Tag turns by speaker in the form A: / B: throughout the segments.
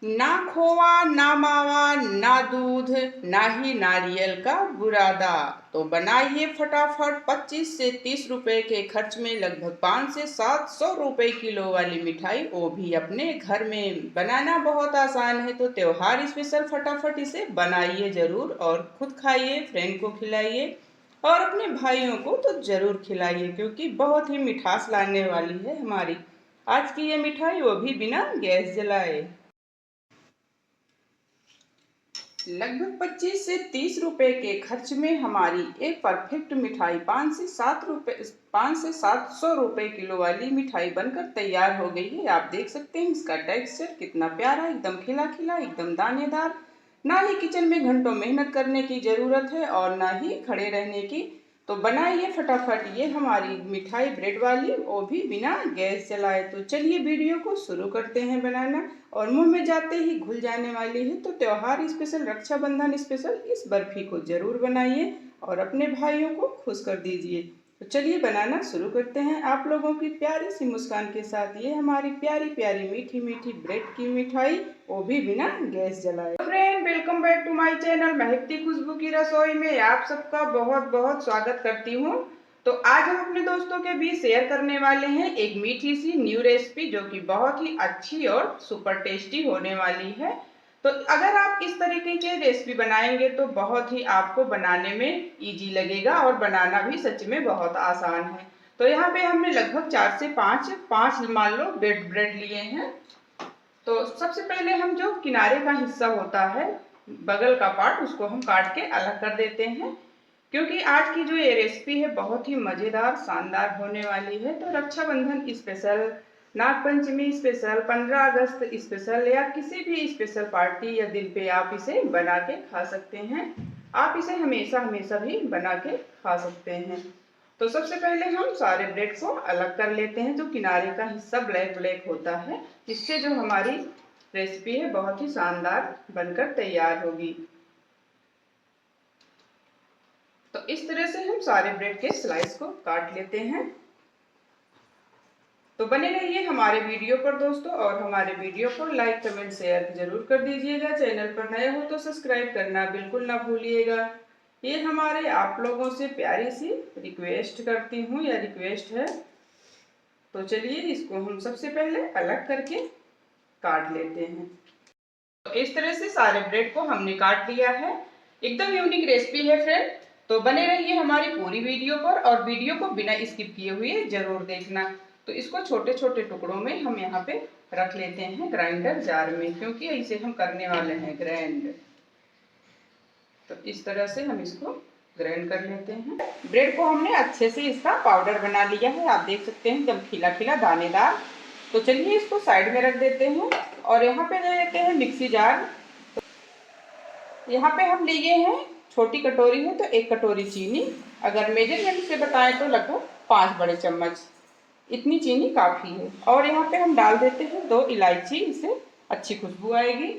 A: ना खोवा ना मावा ना दूध ना ही नारियल का बुरादा। तो बनाइए फटाफट 25 से 30 रुपए के खर्च में लगभग 5 से 700 रुपए किलो वाली मिठाई, वो भी अपने घर में। बनाना बहुत आसान है, तो त्योहार स्पेशल फटाफट इसे बनाइए ज़रूर और खुद खाइए, फ्रेंड को खिलाइए और अपने भाइयों को तो ज़रूर खिलाइए, क्योंकि बहुत ही मिठास लाने वाली है हमारी आज की ये मिठाई, वो भी बिना गैस जलाए। लगभग 25 से 30 रुपए के खर्च में हमारी एक परफेक्ट मिठाई 5 से 700 रुपए किलो वाली मिठाई बनकर तैयार हो गई है। आप देख सकते हैं इसका टेक्सचर कितना प्यारा, एकदम खिला खिला, एकदम दानेदार। ना ही किचन में घंटों मेहनत करने की ज़रूरत है और ना ही खड़े रहने की। तो बनाइए फटाफट ये हमारी मिठाई ब्रेड वाली, वो भी बिना गैस जलाए। तो चलिए वीडियो को शुरू करते हैं बनाना, और मुंह में जाते ही घुल जाने वाली है। तो त्योहार स्पेशल, रक्षाबंधन स्पेशल इस बर्फी को जरूर बनाइए और अपने भाइयों को खुश कर दीजिए। तो चलिए बनाना शुरू करते हैं आप लोगों की प्यारी सी मुस्कान के साथ ये हमारी प्यारी प्यारी मीठी मीठी ब्रेड की मिठाई, वो भी बिना गैस जलाए। Friend, welcome back to my channel महकती खुशबू की रसोई में आप सबका बहुत बहुत स्वागत करती हूँ। तो आज हम अपने दोस्तों के बीच शेयर करने वाले हैं एक मीठी सी न्यू रेसिपी, जो कि बहुत ही अच्छी और सुपर टेस्टी होने वाली है। तो अगर आप इस तरीके की रेसिपी बनाएंगे तो बहुत ही आपको बनाने में इजी लगेगा और बनाना भी सच में बहुत आसान है। तो यहाँ पे हमने लगभग 4 से 5 मान लो ब्रेड लिए हैं। तो सबसे पहले हम जो किनारे का हिस्सा होता है, बगल का पार्ट, उसको हम काट के अलग कर देते हैं, क्योंकि आज की जो ये रेसिपी है बहुत ही मज़ेदार शानदार होने वाली है। तो रक्षाबंधन स्पेशल, नागपंचमी स्पेशल, 15 अगस्त स्पेशल या किसी भी स्पेशल पार्टी या दिन पे आप इसे बना के खा सकते हैं। आप इसे हमेशा हमेशा भी बना के खा सकते हैं। तो सबसे पहले हम सारे ब्रेड को अलग कर लेते हैं, जो किनारे का हिस्सा ब्लैक ब्लैक होता है, जिससे जो हमारी रेसिपी है बहुत ही शानदार बनकर तैयार होगी। तो इस तरह से हम सारे ब्रेड के स्लाइस को काट लेते हैं। तो बने रहिए हमारे वीडियो पर दोस्तों, और हमारे वीडियो को लाइक कमेंट शेयर जरूर कर दीजिएगा। चैनल पर नए हो तो सब्सक्राइब करना बिल्कुल ना भूलिएगा। ये हमारे आप लोगों से प्यारी सी रिक्वेस्ट करती हूँ, या रिक्वेस्ट है। तो चलिए इसको हम सबसे पहले अलग करके काट लेते हैं। तो इस तरह से सारे ब्रेड को हमने काट लिया है। एकदम यूनिक रेसिपी है फ्रेंड। तो बने रहिए हमारी पूरी वीडियो पर, और वीडियो को बिना स्किप किए हुए जरूर देखना। तो इसको छोटे छोटे टुकड़ों में हम यहाँ पे रख लेते हैं ग्राइंडर जार में, क्योंकि इसे हम करने वाले हैं ग्राइंड। तो इस तरह से हम इसको ग्राइंड कर लेते हैं। ब्रेड को हमने अच्छे से इसका पाउडर बना लिया है, आप देख सकते हैं एकदम खिला खिला दानेदार। तो चलिए इसको साइड में रख देते हैं, और यहाँ पे ले लेते हैं मिक्सी जार। यहाँ पे हम लिए हैं, छोटी कटोरी है तो 1 कटोरी चीनी। अगर मेजरमेंट से बताएं तो लगभग 5 बड़े चम्मच, इतनी चीनी काफ़ी है। और यहाँ पे हम डाल देते हैं 2 इलायची, इससे अच्छी खुशबू आएगी।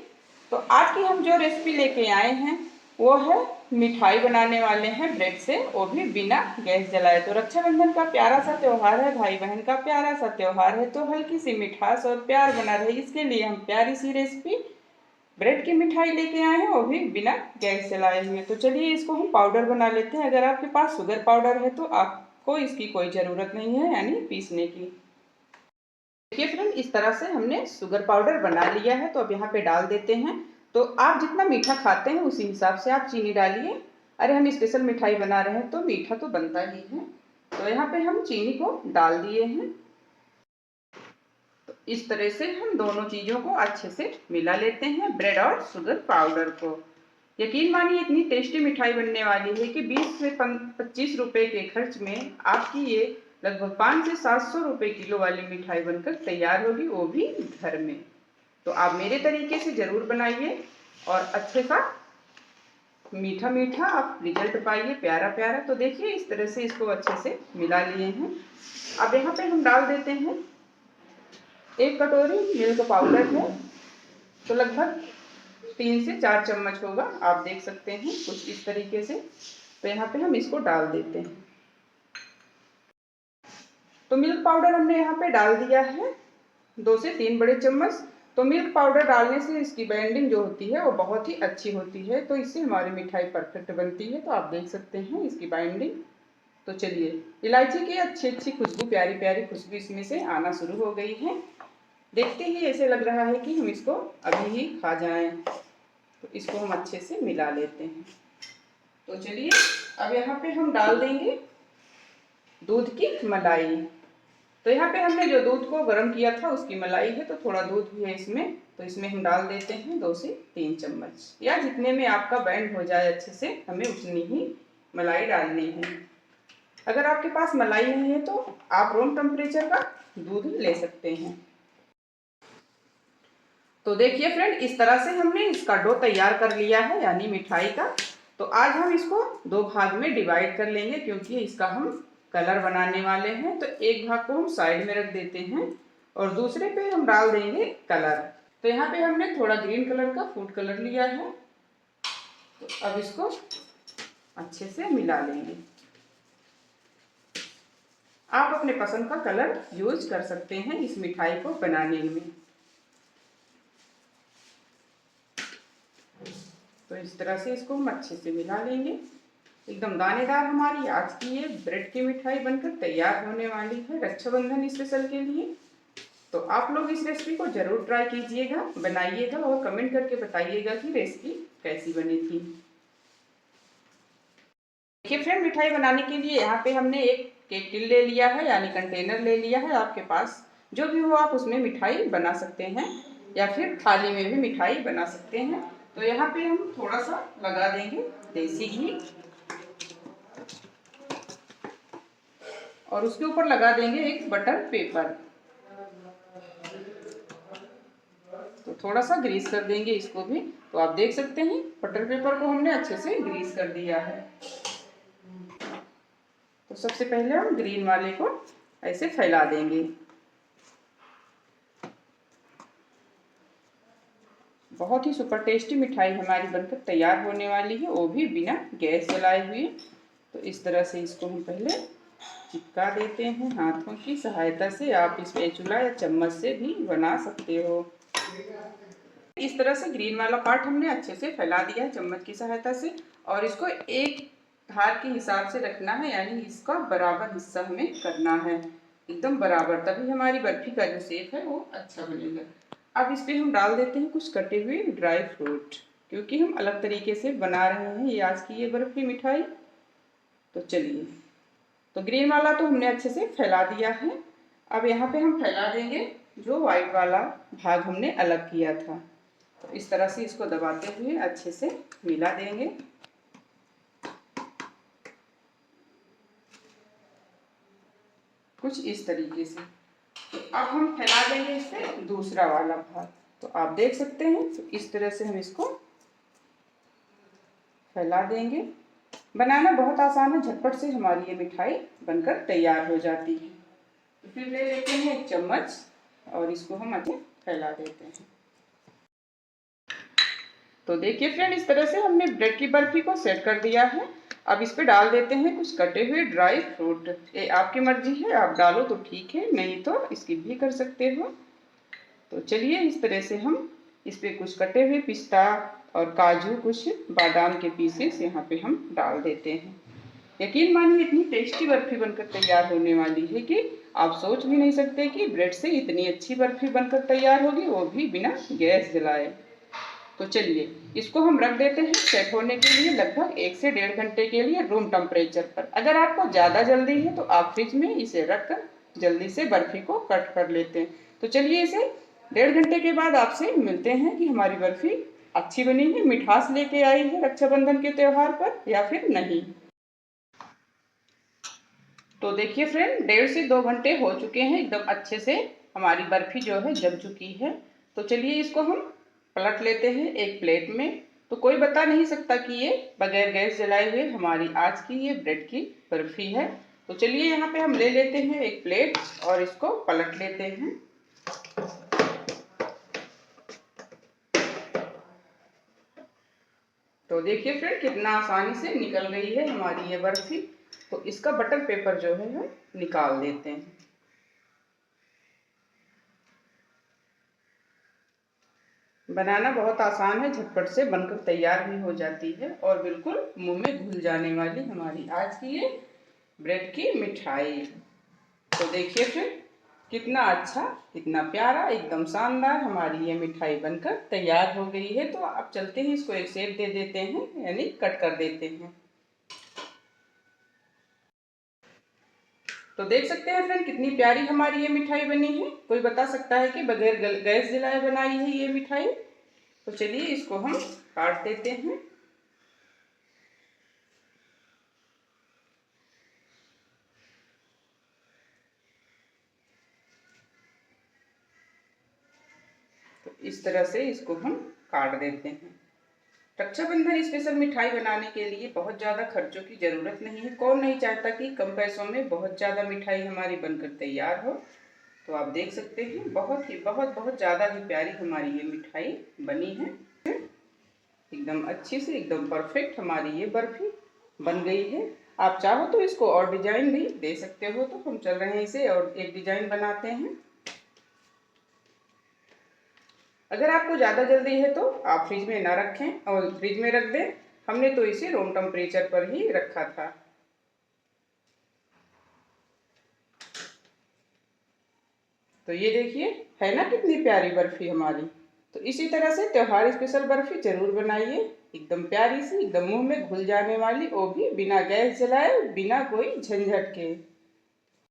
A: तो आज की हम जो रेसिपी लेके आए हैं वो है मिठाई बनाने वाले हैं ब्रेड से, वो भी बिना गैस जलाए। तो रक्षाबंधन का प्यारा सा त्यौहार है, भाई बहन का प्यारा सा त्यौहार है, तो हल्की सी मिठास और प्यार बना रहे इसके लिए हम प्यारी सी रेसिपी ब्रेड की मिठाई लेके आए हैं, वो भी बिना गैस जलाए हुए। तो चलिए इसको हम पाउडर बना लेते हैं। अगर आपके पास शुगर पाउडर है तो आपको इसकी कोई ज़रूरत नहीं है, यानी पीसने की। देखिए फ्रेंड, इस तरह से हमने शुगर पाउडर बना लिया है। तो अब यहाँ पे डाल देते हैं। तो आप जितना मीठा खाते हैं उसी हिसाब से आप चीनी डालिए। अरे हम स्पेशल मिठाई बना रहे हैं तो मीठा तो बनता ही है। तो यहाँ पे हम चीनी को डाल दिए हैं। तो इस तरह से हम दोनों चीज़ों को अच्छे से मिला लेते हैं, ब्रेड और शुगर पाउडर को। यकीन मानिए इतनी टेस्टी मिठाई बनने वाली है कि 20 से 25 रुपए के खर्च में आपकी ये लगभग 5 से 700 रुपए किलो वाली मिठाई बनकर तैयार होगी, वो भी घर में। तो आप मेरे तरीके से ज़रूर बनाइए और अच्छे सा मीठा मीठा आप रिजल्ट पाइए, प्यारा प्यारा। तो देखिए इस तरह से इसको अच्छे से मिला लिए हैं। अब यहाँ पे हम डाल देते हैं 1 कटोरी मिल्क पाउडर है, तो लगभग 3 से 4 चम्मच होगा, आप देख सकते हैं कुछ इस तरीके से। तो यहाँ पे हम इसको डाल देते हैं। तो मिल्क पाउडर हमने यहाँ पे डाल दिया है 2 से 3 बड़े चम्मच। तो मिल्क पाउडर डालने से इसकी बाइंडिंग जो होती है वो बहुत ही अच्छी होती है, तो इससे हमारी मिठाई परफेक्ट बनती है। तो आप देख सकते हैं इसकी बाइंडिंग। तो चलिए, इलायची की अच्छी खुशबू, प्यारी प्यारी खुशबू इसमें से आना शुरू हो गई है। देखते ही ऐसे लग रहा है कि हम इसको अभी ही खा जाएं। तो इसको हम अच्छे से मिला लेते हैं। तो चलिए, अब यहाँ पे हम डाल देंगे दूध की मलाई। तो यहाँ पे हमने जो दूध को गर्म किया था उसकी मलाई है, तो थोड़ा दूध भी है इसमें, तो इसमें हम डाल देते हैं 2 से 3 चम्मच, या जितने में आपका बैंड हो जाए अच्छे से, हमें उतनी ही मलाई डालनी है। अगर आपके पास मलाई नहीं है तो आप रूम टेम्परेचर का दूध ले सकते हैं। तो देखिए फ्रेंड, इस तरह से हमने इसका डो तैयार कर लिया है, यानी मिठाई का। तो आज हम इसको 2 भाग में डिवाइड कर लेंगे, क्योंकि इसका हम कलर बनाने वाले हैं। तो एक भाग को हम साइड में रख देते हैं और दूसरे पे हम डाल देंगे कलर। तो यहाँ पे हमने थोड़ा ग्रीन कलर का फूड कलर लिया है। तो अब इसको अच्छे से मिला लेंगे। आप अपने पसंद का कलर यूज कर सकते हैं इस मिठाई को बनाने में। तो इस तरह से इसको हम अच्छे से मिला लेंगे। एकदम दानेदार हमारी आज की ये ब्रेड की मिठाई बनकर तैयार होने वाली है रक्षाबंधन स्पेशल के लिए। तो आप लोग इस रेसिपी को जरूर ट्राई कीजिएगा, बनाइएगा और कमेंट करके बताइएगा कि रेसिपी कैसी बनी थी। देखिए फ्रेंड, मिठाई बनाने के लिए यहाँ पे हमने एक केक टिन ले लिया है, यानी कंटेनर ले लिया है। आपके पास जो भी हो आप उसमें मिठाई बना सकते हैं, या फिर थाली में भी मिठाई बना सकते हैं। तो यहाँ पे हम थोड़ा सा लगा देंगे देसी घी और उसके ऊपर लगा देंगे एक बटर पेपर। तो थोड़ा सा ग्रीस कर देंगे इसको भी। तो आप देख सकते हैं बटर पेपर को हमने अच्छे से ग्रीस कर दिया है। तो सबसे पहले हम ग्रीन वाले को ऐसे फैला देंगे। बहुत ही सुपर टेस्टी मिठाई हमारी बनकर तैयार होने वाली है, वो भी बिना गैस जलाए हुए। तो इस तरह से इसको हम पहले चिपका देते हैं हाथों की सहायता से। आप इसमें स्पैचुला या चम्मच से भी बना सकते हो। इस तरह से ग्रीन वाला पार्ट हमने अच्छे से फैला दिया है चम्मच की सहायता से, और इसको एक धार के हिसाब से रखना है, यानी इसका बराबर हिस्सा हमें करना है, एकदम बराबर, तभी हमारी बर्फी का जो शेप है वो अच्छा बनेगा। अब इस पे हम डाल देते हैं कुछ कटे हुए ड्राई फ्रूट, क्योंकि हम अलग तरीके से बना रहे हैं ये आज की ये बर्फी मिठाई। तो चलिए, तो ग्रीन वाला तो हमने अच्छे से फैला दिया है। अब यहाँ पे हम फैला देंगे जो व्हाइट वाला भाग हमने अलग किया था। तो इस तरह से इसको दबाते हुए अच्छे से मिला देंगे। कुछ इस तरीके से। तो अब हम फैला देंगे इस पे दूसरा वाला भाग। तो आप देख सकते हैं, तो इस तरह से हम इसको फैला देंगे। बनाना बहुत आसान है, झटपट से हमारी ये मिठाई बनकर तैयार हो जाती है। तो फिर ले लेते हैं एक चम्मच और इसको हम अच्छे फैला देते हैं। तो देखिए फ्रेंड, इस तरह से हमने ब्रेड की बर्फी को सेट कर दिया है। अब इस पे डाल देते हैं कुछ कटे हुए ड्राई फ्रूट। ये आपकी मर्जी है, आप डालो तो ठीक है, नहीं तो स्किप भी कर सकते हो। तो चलिए, इस तरह से हम इस पे कुछ कटे हुए पिस्ता और काजू, कुछ बादाम के पीसेस यहाँ पे हम डाल देते हैं। यकीन मानिए इतनी टेस्टी बर्फी बनकर तैयार होने वाली है कि आप सोच भी नहीं सकते कि ब्रेड से इतनी अच्छी बर्फी बनकर तैयार होगी, वो भी बिना गैस जलाए। तो चलिए, इसको हम रख देते हैं सेट होने के लिए लगभग 1 से 1.5 घंटे के लिए रूम टेम्परेचर पर। अगर आपको ज़्यादा जल्दी है तो आप फ्रिज में इसे रखकर जल्दी से बर्फी को कट कर लेते हैं। तो चलिए, इसे 1.5 घंटे के बाद आपसे मिलते हैं कि हमारी बर्फी अच्छी बनी है, मिठास लेके आई है रक्षाबंधन के त्यौहार पर या फिर नहीं। तो देखिए फ्रेंड, 1.5 से 2 घंटे हो चुके हैं, एकदम अच्छे से हमारी बर्फी जो है जम चुकी है। तो चलिए, इसको हम पलट लेते हैं एक प्लेट में। तो कोई बता नहीं सकता कि ये बगैर गैस जलाए हुए हमारी आज की ये ब्रेड की बर्फी है। तो चलिए, यहाँ पे हम ले लेते हैं एक प्लेट और इसको पलट लेते हैं। तो देखिए फ्रेंड, कितना आसानी से निकल गई है हमारी ये बर्फी। तो इसका बटर पेपर जो है हम निकाल देते हैं। बनाना बहुत आसान है, झटपट से बनकर तैयार भी हो जाती है और बिल्कुल मुंह में घुल जाने वाली हमारी आज की ये ब्रेड की मिठाई। तो देखिए फिर कितना अच्छा, कितना प्यारा, एकदम शानदार हमारी ये मिठाई बनकर तैयार हो गई है। तो अब चलते ही इसको एक शेप दे देते हैं, यानी कट कर देते हैं। तो देख सकते हैं फ्रेंड कितनी प्यारी हमारी ये मिठाई बनी है। कोई बता सकता है कि बगैर गैस जलाए बनाई है ये मिठाई? तो चलिए इसको हम काट देते हैं। तो इस तरह से इसको हम काट देते हैं। रक्षाबंधन स्पेशल मिठाई बनाने के लिए बहुत ज़्यादा खर्चों की ज़रूरत नहीं है। कौन नहीं चाहता कि कम पैसों में बहुत ज़्यादा मिठाई हमारी बनकर तैयार हो। तो आप देख सकते हैं बहुत ज़्यादा ही प्यारी हमारी ये मिठाई बनी है। एकदम अच्छी से, एकदम परफेक्ट हमारी ये बर्फी बन गई है। आप चाहो तो इसको और डिजाइन भी दे सकते हो। तो हम चल रहे हैं इसे और एक डिजाइन बनाते हैं। अगर आपको ज़्यादा जल्दी है तो आप फ्रिज में ना रखें और फ्रिज में रख दें। हमने तो इसे रूम टेम्परेचर पर ही रखा था। तो ये देखिए है ना कितनी प्यारी बर्फी हमारी। तो इसी तरह से त्योहार स्पेशल बर्फी जरूर बनाइए, एकदम प्यारी सी, एकदम मुंह में घुल जाने वाली, वो भी बिना गैस जलाए, बिना कोई झंझट के।